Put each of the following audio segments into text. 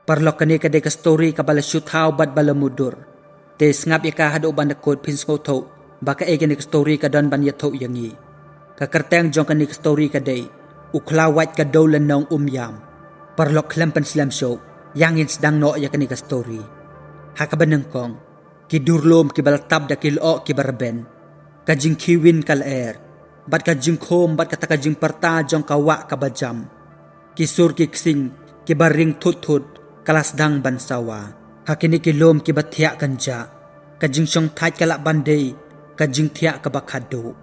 Parlok kani kadai ka story ka bala shoot how bat bala mudur. Te ngap ya ka hado ban kod pins tho baka e kani ka story ka don ban ya tho yangi. Ka kerteng jong kani ka story kadai ukla wat ka dolan nong yam. Parlok klempen slam show yangin sedang no ya kani ka story. Hakabaneng kong ki durlom ki baltab da ki lo ki barben. Ka jing kiwin kal air. Bat ka jing khom bat ka taka jing parta jong ka wa ka bajam. Ki sur ki ksing ki baring thut kalas dang bansawa. Hakini ki lom ki bathia kanja. Ka jing syong thait kala bandai. Ka jing thia ka bakado.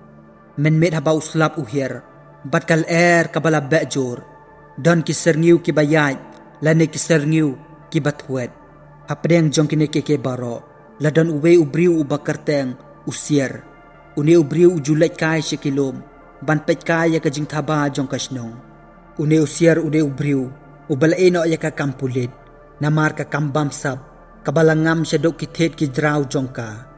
Men met haba uslap uhir. Bat kal air ka bala bejor. Don ki serniu ki bayat. Lani ki serniu ki batwet. Hapdeng jong kini ke baro. Ladon uwe ubriu ubakarteng usier. Une ubriu ujulet kai shikilom. Ban pet kai ya ka jing thaba jong kasnong. Une usier une ubriu. Ubalaino ya ka kampulit. Namar ka kambam sab. Kabalangam siya do kithet ki draw jongka.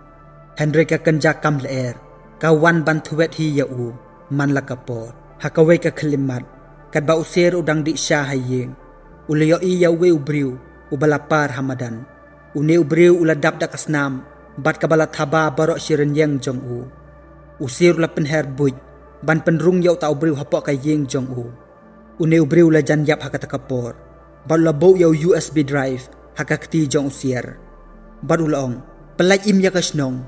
Henry ka kanja kam leer. Kawan bantuwet hi yau. Man lakapor. Hakaway ka kalimat. Kadba usir udang di siya haying. Ulayo iya we ubriu. Ubalapar hamadan. Une ubriu uladap da kasnam. Bat kabalat haba barok sirenyeng jong u. Usir ula penher buj. Ban penrung yau ta ubriu hapok kaying jong u. Une ubriu ula janyap hakatakapor. Bat ula bau yau USB drive. Hakakti jong usir. Bat ulaong. Pelaj im ya kasnong.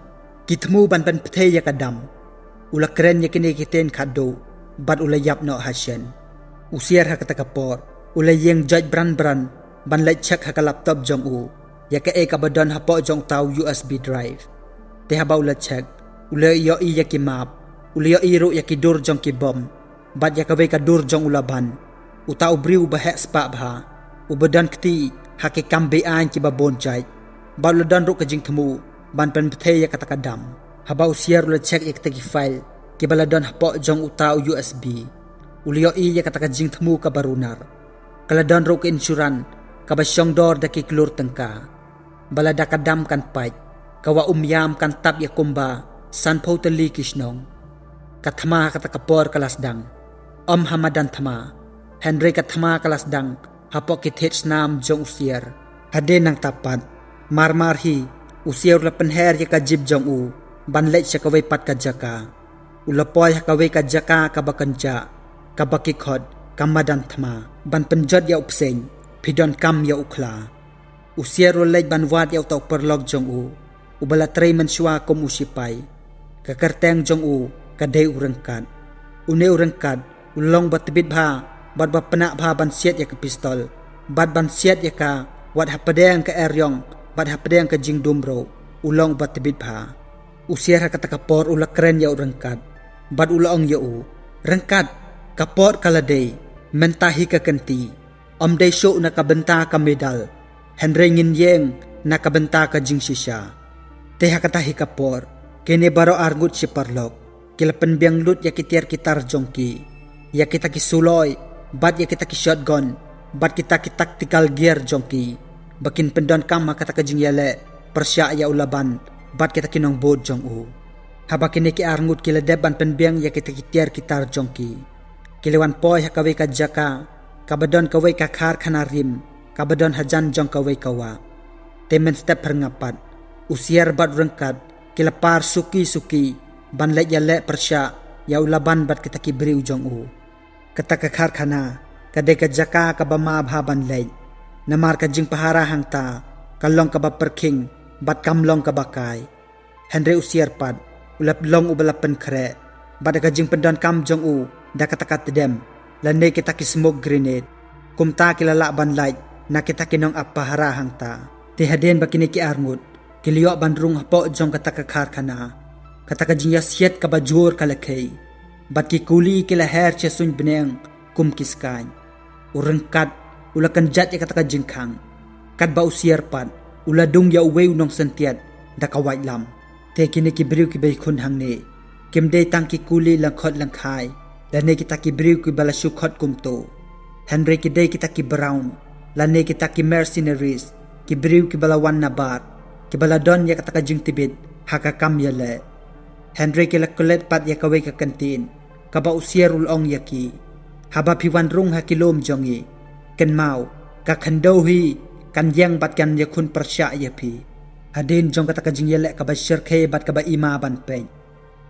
Kitmu ban pen pethe ya kadam. Ula keren ya kini kiten kado. Bat ula yap no hasyen. Usir hakatakapor. Ula yeng judge bran. Ban laj cek haka laptop jong u. Ya ka kabadon hapok jong tau USB drive. Te haba ula cek. Ula iyo iya ki map. Ula iyo iro ya ki dur jong ki bom. Bat ya kawe ka dur jong ulaban. Uta ubriu bahek spa bha. Ubadan kti haki kambe an ki babon jai. Bat ula don ruk ka jing temu. Ban pen pethe ya katakadam. Haba usiar ula cek ya kitagi file. Ki baladon hapok jong utau USB. Ula iyo iya kataka jing temu ka barunar. Kaladon ruk insuran. Kabasyong dor da ki klur tengka. Balada kadam kan pait. Kawa umyam kan tap ya kumba. San po tali kisnong. Kathama katakapor kalasdang. Hamadan thama. Henry kathama kalasdang. Hapok kithet snam jong usier. Hade nang tapat. Marmarhi. Usier la penher ya kajib jong u. Banlet siya kaway pat kajaka. Ulapoy hakaway kajaka kabakanja. Kabakikod. Kamadan thama. Ban penjod ya upseng. Pidon kam ya ukla. Usier ulay banwat ya utaw perlog jong u. Ubalatray manswa kum usipay. Kakarteng jong u. Kaday urengkat. Une urengkat. Ulong batibit bha. Bad bapanak bha bansiat ya ka pistol. Bad bansiat ya ka. Wat hapadeng ka eryong. Bad hapadeng ka jing dumro. Ulong batibit bha. Usier hakatakapor ula keren ya urengkat. Bad ulong ya u. Rengkat. Kapor kaladay. Mentahi ka kenti. Day show nakabenta ka medal. Henry ngin yeng nakabenta ka jing sisya. Teha katahi kapor. Kene baro argut si parlok. Kilapan biang lut ya kitiar kitar jongki. Ya kita kisuloy. Bat ya kita ki shotgun. Bat kita ki tactical gear jongki. Bakin pendon kam makata ka jing yale. Persya ya ulaban. Bat kita kinong bod jong u. Haba kene ki argut kiladeban penbiang ya kita kitiar kitar jongki. Kilewan poy hakawe ka jaka. Kabadon kaway kakar kanarim. Kabadon hajan jong kaway kawa. Temen step perngapat. Usier bat rengkat. Kilapar suki. Banlet yale persya. Ya ulaban bat kita kibri ujong u. Kata kakar kana. Kadai kajaka kabama abha banlet. Namar kajing pahara hangta. Kalong kaba perking. Bat kamlong kabakay. Henry usier pat. Ulap long ubalapan kre. Bat kajing pendon kam jong u. Da katakat dem. Landai kita ki smoke grenade. Kumta kilala banlay na kita kinong apahara hangta. Tihaden bakini ki arngut. Kiliyo bandrung hapo jong katakakar kana. Katakajingyas yet kabajur kalakay. Bat ki kuli kilaher siya sun bineng kumkiskany. Urengkat ulakan jat ya katakajingkang. Kadba usier pat uladung ya uwe unong sentiat da kawait lam. Te kini kibriw ki baykun hangne. Kimday tang ki kuli langkot langkay. Lane kita ki briw ki bala syukot kumto. Henry kiday kita ki brown. Lane kita ki mercenaries. Ki briw ki bala wan nabar. Ki bala don ya kataka jing tibit. Haka kam yale. Henry ki lakulet pat ya kaway ka kantin. Kaba usier ulong yaki. Haba piwan rung hakilom jongi. Ken mau. Kakandohi. kan yang bat kan ya kun persya ya pi hadin jong kata kajing yelek ka basyir ke bat ka ba ima ban pen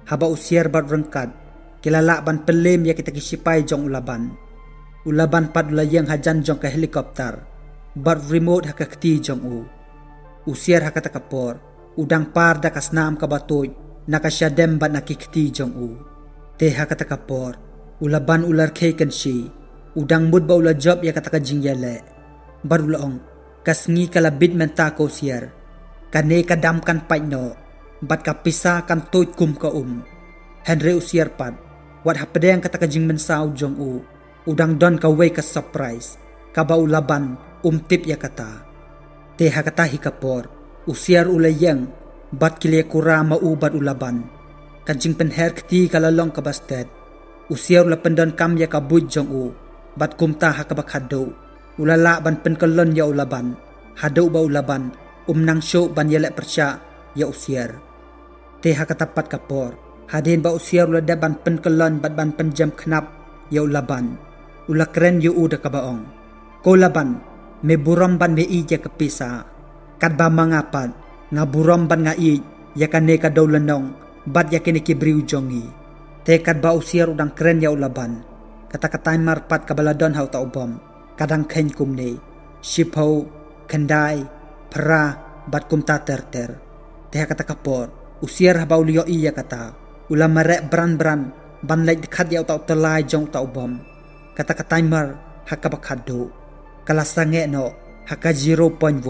haba usier bat rengkat kilala ban pelim ya kita kisipai jong ulaban pat ulayang hajan jong ka helikopter bat remote hakakti jong usier hakata kapor udang par da kasnam ka batoy nakasyadem bat nakikti jong te hakata kapor ulaban ular ke kan si udang mud ba ula job ya kata kajing yelek barulong kasngi kalabit menta ko sier kane kadam kan paino bat kapisa kan toit kum ka Henry usier pat wat hapedeng kata kajing mensau jong udang don ka way ka surprise ka ba ulaban tip ya kata te hakata hikapor usier ulayang bat kilya kura maubat ulaban kajing penher kti kalalong ka bastet usier ula pendon kam ya ka bud jong bat kumta hakabakado ulala ban penkelon ya ulaban hadau ba ulaban nang show ban yelek persya ya usier te hakatapat kapor hadin ba usier ula ban penkelon bat ban penjam knap ya ulaban ula keren yu uda kabaong ko laban me buram ban me ija kepisa kat ba mangapat nga buram ban nga i ya kane ka dawlanong bat ya kini kibriu jongi te kat ba usier udang keren ya ulaban kata-kata marpat kabaladon hau ta ubom kadang ken kumne shipho kendai pra bat kumta ter te kata kapor usier habau liyo iya kata ulam marek bran ban lek dekat ya ta telai jong ta ubom kata-kata mar hakabakado kala sange no haka 0.1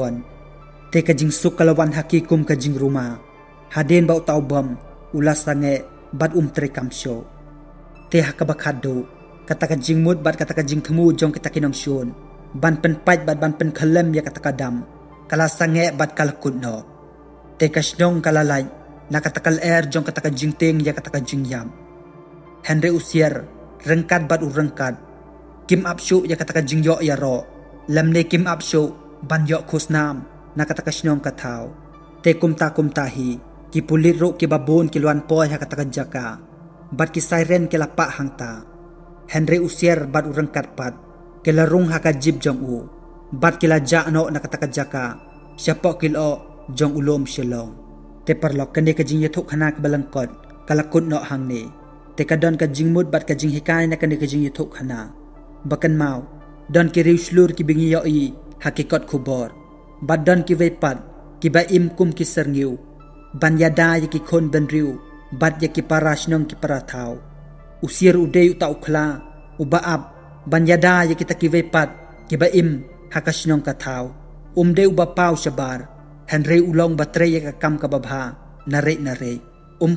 te kajing suk kalawan hakikum kajing rumah hadin bau ta ubom ulas sange bat trekam show te hakabakado kata kajing mud bat kata kajing temu jong kita kinong syun ban penpait bat ban penkalem ya kata kadam kala sange bat kalakut no te kasnong kalalay na kata kal air jong kata kajing ting ya kata kajing yam Henry usier rengkat bat urengkat kim apsyu ya kata kajing yo ya ro lamne kim apsyu ban yo kusnam na kata kasnong katau te kumtahi ki pulit ro ki babon ki luan poy ya kata kajaka bat ki siren ki lapak hangta Henry usier bat urengkat pat kelarung hakajib jong bat kila jakno na kata kajaka siapa kilo jong ulom silong te parlok kene kajing yathuk khana kabalangkot kalakut no hangni te kadon kajing mud bat kajing hikai na kene kajing yathuk khana bakan mau don ki riuslur ki bingi yo i hakikat khubor bat don ki vepat ki ba im kum ki serniu ban yada ki khon ben riu bat ya ki parasnong ki parathau usier udeu ta ukhla ubaab ban yada ya kita ki vepat ki ba im hakasnong kathau deu ba pau sabar Henry ulong batre ya kakam ka babha nare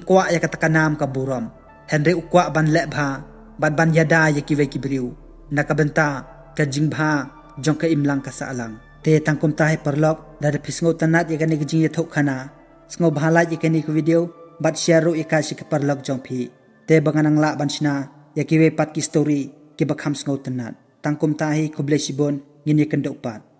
kwa ya katakanam ka buram Henry ukwa ban lebha ban yada ya ki ve ki briu nakabenta ka jingbha jong ka imlang ka saalang te tangkum tahe parlok da pisngo tanat ya kani jing yathok khana sngo bhala ya kani ku video bat share ro ikashi ka parlok jong phi te banganang la banchna ya ki ve pat ki story ki bakham sngo tanat tangkum tahe kuble sibon ngini kendok pat